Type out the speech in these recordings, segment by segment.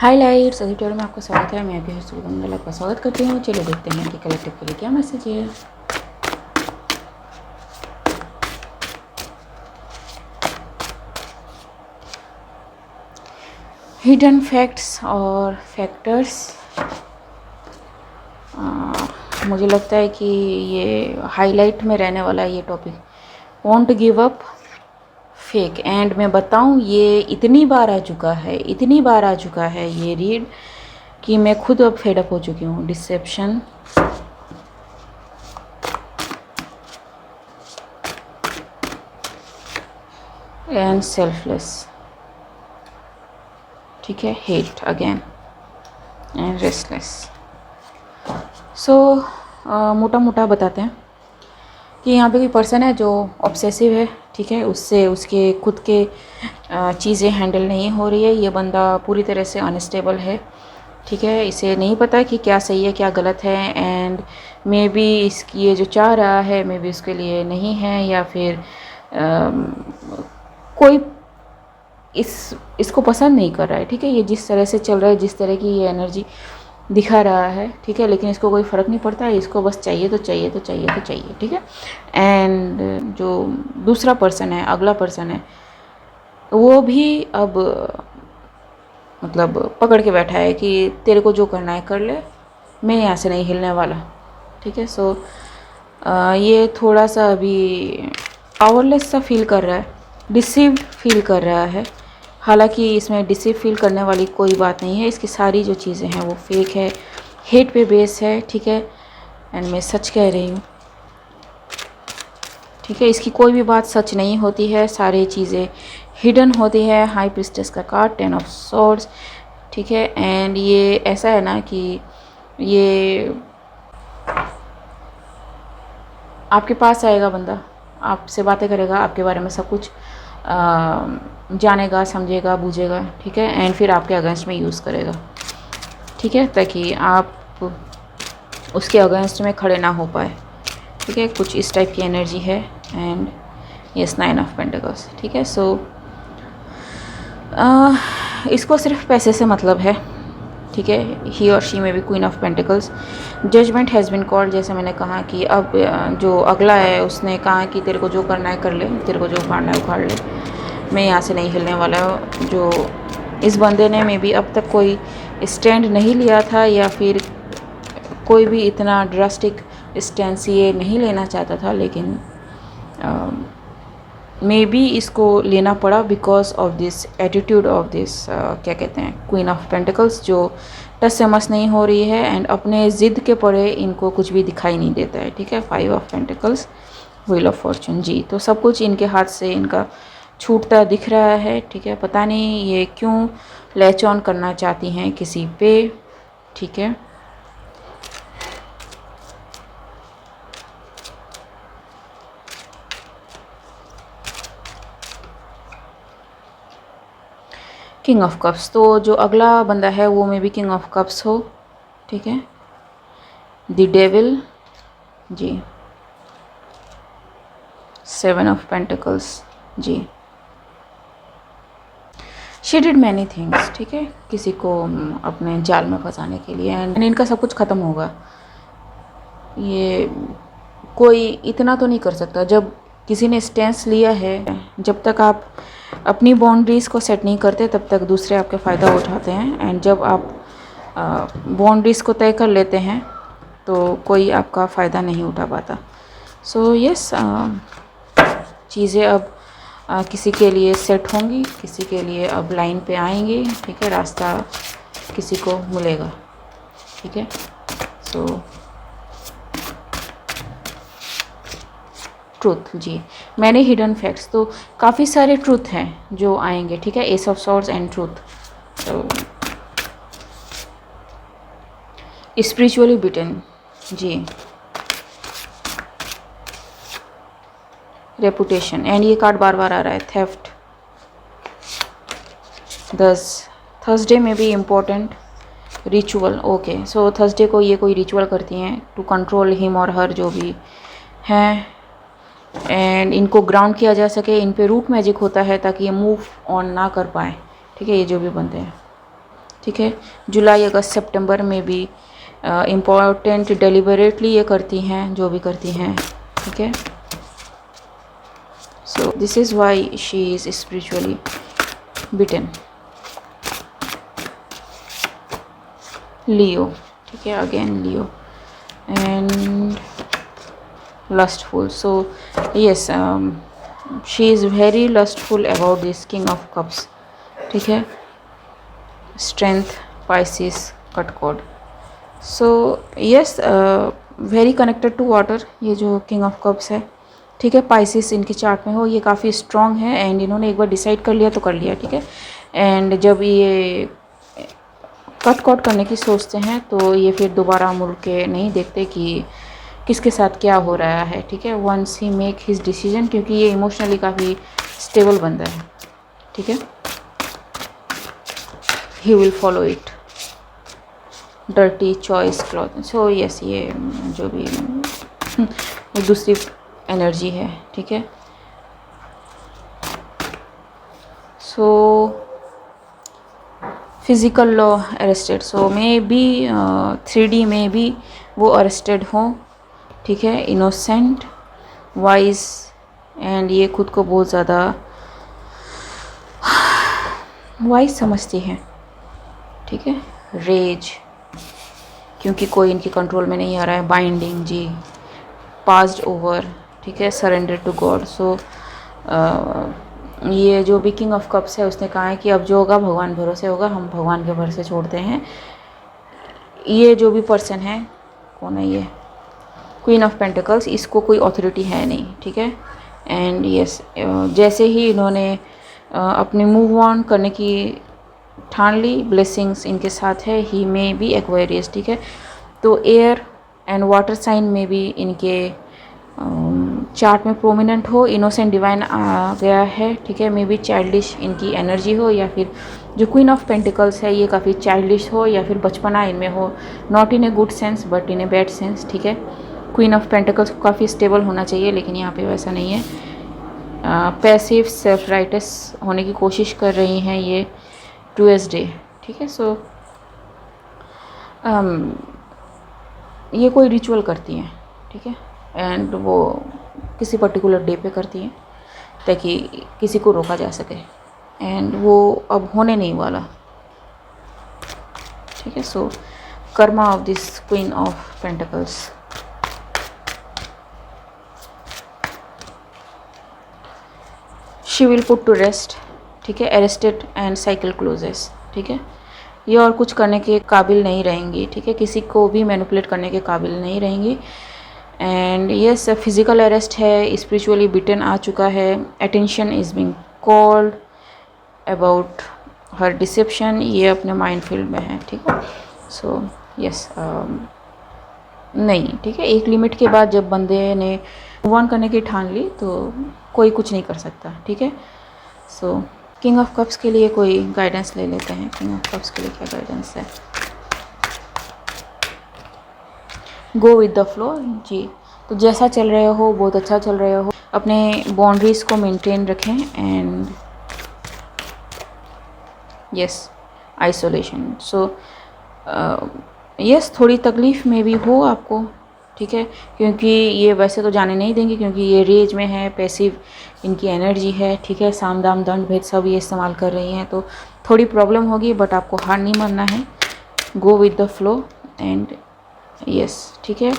हाय lights editor में आपका स्वागत है। मैं अभी हर्षवर्धन आपका स्वागत करती हूँ। चलिए देखते हैं कि कलेक्टिव के लिए क्या मैसेज है। हिडन फैक्ट्स और फैक्टर्स। मुझे लगता है कि ये हाईलाइट में रहने वाला है ये topic. Want give up, fake. And मैं बताऊँ, ये इतनी बार आ चुका है ये रीड कि मैं खुद अब फेडअप हो चुकी हूँ। डिसेप्शन, एंड सेल्फलेस, ठीक है। Hate again and restless. So मोटा मोटा बताते हैं कि यहाँ पे कोई पर्सन है जो ऑब्सेसिव है, ठीक है। उससे उसके खुद के चीज़ें हैंडल नहीं हो रही है। ये बंदा पूरी तरह से अनस्टेबल है, ठीक है। इसे नहीं पता कि क्या सही है क्या गलत है। एंड मे बी इसकी ये जो चाह रहा है मे बी उसके लिए नहीं है, या फिर कोई इसको पसंद नहीं कर रहा है, ठीक है। ये जिस तरह से चल रहा है, जिस तरह की ये एनर्जी दिखा रहा है, ठीक है, लेकिन इसको कोई फ़र्क नहीं पड़ता है। इसको बस चाहिए तो चाहिए तो चाहिए तो चाहिए, ठीक है। एंड जो दूसरा पर्सन है, अगला पर्सन है, वो भी अब मतलब पकड़ के बैठा है कि तेरे को जो करना है कर ले, मैं यहाँ से नहीं हिलने वाला, ठीक है। सो ये थोड़ा सा अभी पावरलेस सा फील कर रहा है, डिसीव फील कर रहा है। हालांकि इसमें डिसीव फील करने वाली कोई बात नहीं है। इसकी सारी जो चीज़ें हैं वो फेक है, हेट पे बेस है, ठीक है। एंड मैं सच कह रही हूँ, ठीक है। इसकी कोई भी बात सच नहीं होती है, सारी चीज़ें हिडन होती है। हाई प्रिस्टेस का कार्ड, 10 ऑफ सॉर्ड्स, ठीक है। एंड ये ऐसा है ना कि ये आपके पास आएगा बंदा, आपसे बातें करेगा, आपके बारे में सब कुछ जानेगा, समझेगा, बूझेगा, ठीक है। एंड फिर आपके अगेंस्ट में यूज़ करेगा, ठीक है, ताकि आप उसके अगेंस्ट में खड़े ना हो पाए, ठीक है। कुछ इस टाइप की एनर्जी है। एंड यस, 9 ऑफ पेंटिकल्स, ठीक है। सो इसको सिर्फ पैसे से मतलब है, ठीक है। ही और शी में भी queen of pentacles. Judgement has been called. जैसे मैंने कहा कि अब जो अगला है उसने कहा कि तेरे को जो करना है कर ले, तेरे को जो उखाड़ना है उखाड़ ले, मैं यहाँ से नहीं हिलने वाला। जो इस बंदे ने मे बी अब तक कोई स्टैंड नहीं लिया था, या फिर कोई भी इतना ड्रास्टिक स्टैंड ये नहीं लेना चाहता था, लेकिन मे बी इसको लेना पड़ा because of this attitude of this क्या कहते हैं, क्वीन ऑफ पेंटिकल्स, जो टस से मस नहीं हो रही है। एंड अपने ज़िद के परे इनको कुछ भी दिखाई नहीं देता है, ठीक है। 5 of pentacles, wheel of fortune, जी। तो सब कुछ इनके हाथ से इनका छूटता दिख रहा है, ठीक है। पता नहीं ये क्यों लैच ऑन करना चाहती हैं किसी पे, ठीक है। किंग ऑफ कप्स, तो जो अगला बंदा है वो maybe king of cups हो, ठीक है। द डेविल, जी। 7 ऑफ पेंटिकल्स, जी। शी डिड मैनी थिंग्स, ठीक है, किसी को अपने जाल में फंसाने के लिए। एंड इनका सब कुछ ख़त्म होगा। ये कोई इतना तो नहीं कर सकता। जब किसी ने स्टैंस लिया है, जब तक आप अपनी बाउंड्रीज़ को सेट नहीं करते तब तक दूसरे आपके फ़ायदा उठाते हैं। एंड जब आप बाउंड्रीज़ को तय कर लेते हैं तो कोई आपका फ़ायदा नहीं उठा पाता। सो यस, चीज़ें अब किसी के लिए सेट होंगी, किसी के लिए अब लाइन पे आएंगे, ठीक है। रास्ता किसी को मिलेगा, ठीक है। सो ट्रूथ, जी। मैंने हिडन फैक्ट्स, तो काफ़ी सारे ट्रूथ हैं जो आएंगे, ठीक है। Ace of swords and truth. तो स्पिरिचुअली बिटन, जी। रेपुटेशन, एंड ये कार्ड बार बार आ रहा है, थेफ्ट। 10 थर्सडे में भी important ritual, okay. So Thursday को ये कोई रिचुअल करती हैं टू कंट्रोल हिम और हर, जो भी हैं। एंड इनको ग्राउंड किया जा सके, इन पे रूट मैजिक होता है ताकि ये मूव ऑन ना कर पाए, ठीक है, ये जो भी बनते हैं। ठीक है। जुलाई अगस्त सितंबर में भी इम्पॉर्टेंट डेलिबरेटली ये करती हैं जो भी करती हैं, ठीक है। So this is why she is spiritually bitten. Leo, ठीक है, again Leo and lustful. So yes, she is very lustful about this king of cups, ठीक है। strength Pisces cut cord. So yes, very connected to water, ये जो king of cups है, ठीक है। Pisces इनके चार्ट में हो, ये काफ़ी स्ट्रॉन्ग है एंड इन्होंने एक बार डिसाइड कर लिया तो कर लिया, ठीक है। एंड जब ये कट कॉट करने की सोचते हैं तो ये फिर दोबारा मुड़ के नहीं देखते कि किसके साथ क्या हो रहा है, ठीक है। Once he make his decision, क्योंकि ये इमोशनली काफ़ी स्टेबल बंदा है, ठीक है। He will follow it. Dirty choice cloth, so yes, ये जो भी वो दूसरी एनर्जी है, ठीक है। So physical law arrested, so maybe 3D में भी वो अरेस्टेड हों, ठीक है। इनोसेंट, वाइज एंड ये खुद को बहुत ज़्यादा वाइज समझती हैं, ठीक है। रेज, क्योंकि कोई इनके कंट्रोल में नहीं आ रहा है। बाइंडिंग जी, पास्ड ओवर, ठीक है। सरेंडर टू गॉड, सो ये जो भी किंग ऑफ कप्स है उसने कहा है कि अब जो होगा भगवान भरोसे होगा, हम भगवान के भरोसे छोड़ते हैं। ये जो भी पर्सन है, कौन है ये, क्वीन ऑफ पेंटिकल्स, इसको कोई अथॉरिटी है नहीं, ठीक है। एंड यस, जैसे ही इन्होंने अपने मूव ऑन करने की ठान ली, ब्लेसिंग्स इनके साथ है। ही में बी एक्वेरियस, ठीक है। तो एयर एंड वाटर साइन में भी इनके चार्ट में प्रोमिनेंट हो। इनोसेंट डिवाइन आ गया है, ठीक है। मे बी चाइल्डिश इनकी एनर्जी हो, या फिर जो क्वीन ऑफ पेंटिकल्स है ये काफ़ी चाइल्डिश हो, या फिर बचपना इनमें हो। Not in a good sense but in a bad sense, ठीक है। क्वीन ऑफ पेंटिकल्स को काफ़ी स्टेबल होना चाहिए, लेकिन यहाँ पे वैसा नहीं है। पैसिव सेल्फ राइटस होने की कोशिश कर रही हैं ये टूएस डे, ठीक है। सो ये कोई रिचुअल करती हैं, ठीक है। एंड वो किसी पर्टिकुलर डे पे करती हैं ताकि किसी को रोका जा सके, एंड वो अब होने नहीं वाला, ठीक है। So karma of this queen of pentacles, she will put to rest, ठीक है। अरेस्टेड एंड साइकिल क्लोजेस, ठीक है। ये और कुछ करने के काबिल नहीं रहेंगी, ठीक है। किसी को भी मैनिपुलेट करने के काबिल नहीं रहेंगी। एंड यस, फिजिकल अरेस्ट है, स्पिरिचुअली बिटन आ चुका है। Attention is being called about her deception, ये अपने माइंड फील्ड में है, ठीक है। सो यस, नहीं, ठीक है। एक लिमिट के बाद जब बंदे ने मूव ऑन करने की ठान ली तो कोई कुछ नहीं कर सकता, ठीक है। सो किंग ऑफ कप्स के लिए कोई गाइडेंस ले लेते हैं। किंग ऑफ कप्स के लिए क्या गाइडेंस है? गो विद द फ्लो जी। तो जैसा चल रहे हो बहुत अच्छा चल रहे हो, अपने बाउंड्रीज़ को मेंटेन रखें। And yes, isolation. So yes, थोड़ी तकलीफ़ में भी हो आपको, ठीक है, क्योंकि ये वैसे तो जाने नहीं देंगे, क्योंकि ये रेज में है, पैसिव इनकी एनर्जी है, ठीक है। साम दाम दंड भेद सब ये इस्तेमाल कर रही हैं, तो थोड़ी प्रॉब्लम होगी, बट आपको हार नहीं मानना है। Go with the flow and yes, ठीक है।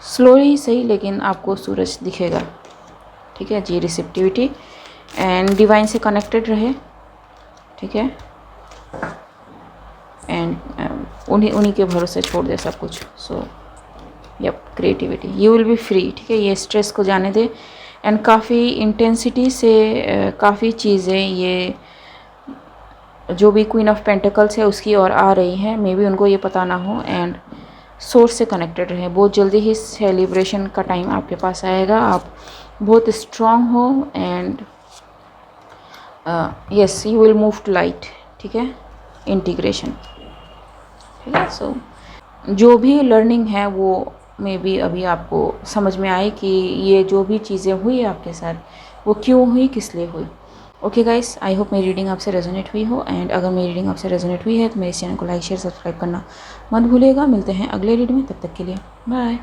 स्लोली सही, लेकिन आपको सूरज दिखेगा, ठीक है जी। रिसेप्टिविटी एंड डिवाइन से कनेक्टेड रहे, ठीक है। एंड उन्हीं के भरोसे छोड़ दे सब कुछ। So yup, creativity, you will be free, ठीक है। ये स्ट्रेस को जाने दे। एंड काफ़ी इंटेंसिटी से काफ़ी चीज़ें ये जो भी क्वीन ऑफ पेंटिकल्स है उसकी ओर आ रही हैं, मे बी उनको ये पता ना हो। एंड सोर्स से कनेक्टेड रहे। बहुत जल्दी ही सेलिब्रेशन का टाइम आपके पास आएगा, आप बहुत स्ट्रॉन्ग हो। And yes, you will move to light, ठीक है। इंटीग्रेशन, ठीक है। सो जो भी लर्निंग है वो मे बी अभी आपको समझ में आए कि ये जो भी चीज़ें हुई आपके साथ वो क्यों हुई, किस लिए हुई। ओके गाइस, आई होप मेरी रीडिंग आपसे रेजोनेट हुई हो, एंड अगर मेरी रीडिंग आपसे रेजोनेट हुई है तो मेरे चैनल को लाइक शेयर सब्सक्राइब करना मत भूलिएगा। मिलते हैं अगले रीडिंग में, तब तक के लिए बाय।